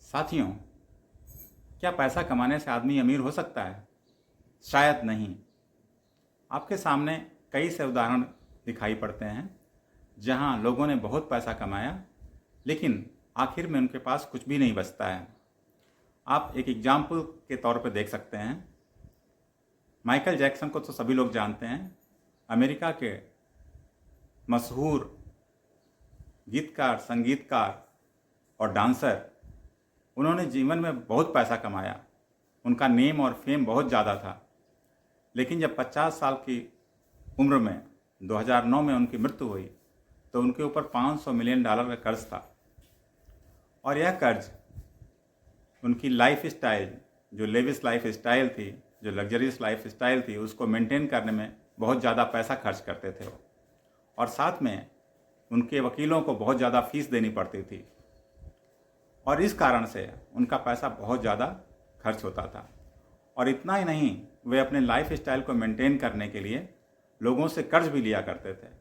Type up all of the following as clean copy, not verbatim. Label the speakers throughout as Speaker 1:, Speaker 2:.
Speaker 1: साथियों, क्या पैसा कमाने से आदमी अमीर हो सकता है? शायद नहीं। आपके सामने कई से उदाहरण दिखाई पड़ते हैं जहां लोगों ने बहुत पैसा कमाया लेकिन आखिर में उनके पास कुछ भी नहीं बचता है। आप एक एग्जाम्पल के तौर पर देख सकते हैं। माइकल जैक्सन को तो सभी लोग जानते हैं। अमेरिका के मशहूर गीतकार, संगीतकार और डांसर। उन्होंने जीवन में बहुत पैसा कमाया, उनका नेम और फेम बहुत ज़्यादा था। लेकिन जब 50 साल की उम्र में 2009 में उनकी मृत्यु हुई तो उनके ऊपर $500 मिलियन का कर्ज था। और यह कर्ज उनकी लाइफ स्टाइल, जो लेविश लाइफ स्टाइल थी, जो लग्जरियस लाइफ स्टाइल थी, उसको मेंटेन करने में बहुत ज़्यादा पैसा खर्च करते थे। और साथ में उनके वकीलों को बहुत ज़्यादा फीस देनी पड़ती थी और इस कारण से उनका पैसा बहुत ज़्यादा खर्च होता था। और इतना ही नहीं, वे अपने लाइफ स्टाइल को मेंटेन करने के लिए लोगों से कर्ज भी लिया करते थे।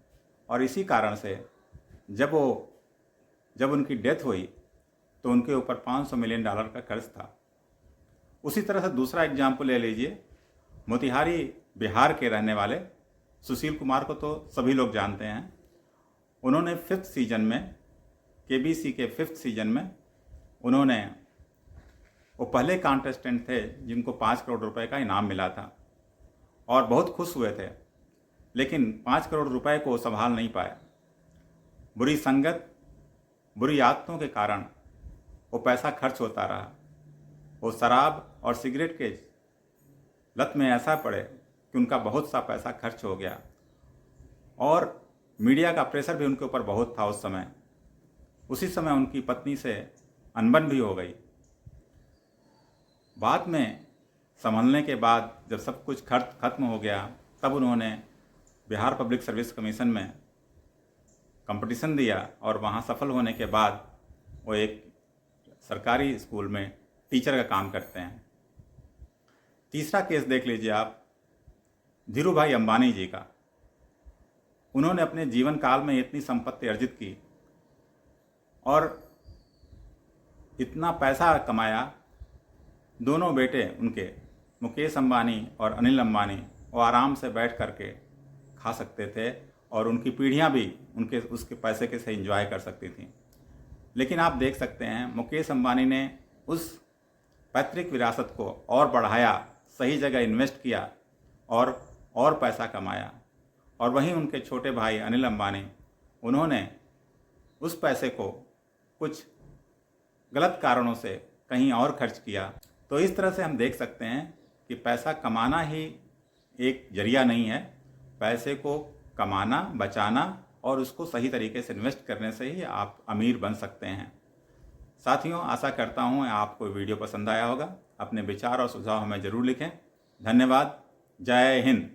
Speaker 1: और इसी कारण से जब उनकी डेथ हुई तो उनके ऊपर $500 मिलियन का कर्ज था। उसी तरह से दूसरा एग्जाम्पल ले लीजिए। मोतिहारी बिहार के रहने वाले सुशील कुमार को तो सभी लोग जानते हैं। उन्होंने 5th सीजन में, केबीसी के 5th सीजन में, वो पहले कॉन्टेस्टेंट थे जिनको 5 करोड़ रुपए का इनाम मिला था और बहुत खुश हुए थे। लेकिन 5 करोड़ रुपए को संभाल नहीं पाए। बुरी संगत, बुरी आदतों के कारण वो पैसा खर्च होता रहा। वो शराब और सिगरेट के लत में ऐसा पड़े कि उनका बहुत सा पैसा खर्च हो गया। और मीडिया का प्रेशर भी उनके ऊपर बहुत था उस समय। उसी समय उनकी पत्नी से अनबन भी हो गई। बाद में संभलने के बाद जब सब कुछ खत्म हो गया तब उन्होंने बिहार पब्लिक सर्विस कमीशन में कंपटीशन दिया और वहाँ सफल होने के बाद वो एक सरकारी स्कूल में टीचर का काम करते हैं। तीसरा केस देख लीजिए आप, धीरू भाई अंबानी जी का। उन्होंने अपने जीवन काल में इतनी संपत्ति अर्जित की और इतना पैसा कमाया। दोनों बेटे उनके, मुकेश अंबानी और अनिल अंबानी, वो आराम से बैठ करके खा सकते थे और उनकी पीढ़ियां भी उसके पैसे के से एंजॉय कर सकती थीं। लेकिन आप देख सकते हैं मुकेश अंबानी ने उस पैतृक विरासत को और बढ़ाया, सही जगह इन्वेस्ट किया और पैसा कमाया। और वहीं उनके छोटे भाई अनिल अंबानी, उन्होंने उस पैसे को कुछ गलत कारणों से कहीं और खर्च किया। तो इस तरह से हम देख सकते हैं कि पैसा कमाना ही एक जरिया नहीं है। पैसे को कमाना, बचाना और उसको सही तरीके से इन्वेस्ट करने से ही आप अमीर बन सकते हैं। साथियों, आशा करता हूँ आपको वीडियो पसंद आया होगा। अपने विचार और सुझाव हमें ज़रूर लिखें। धन्यवाद। जय हिंद।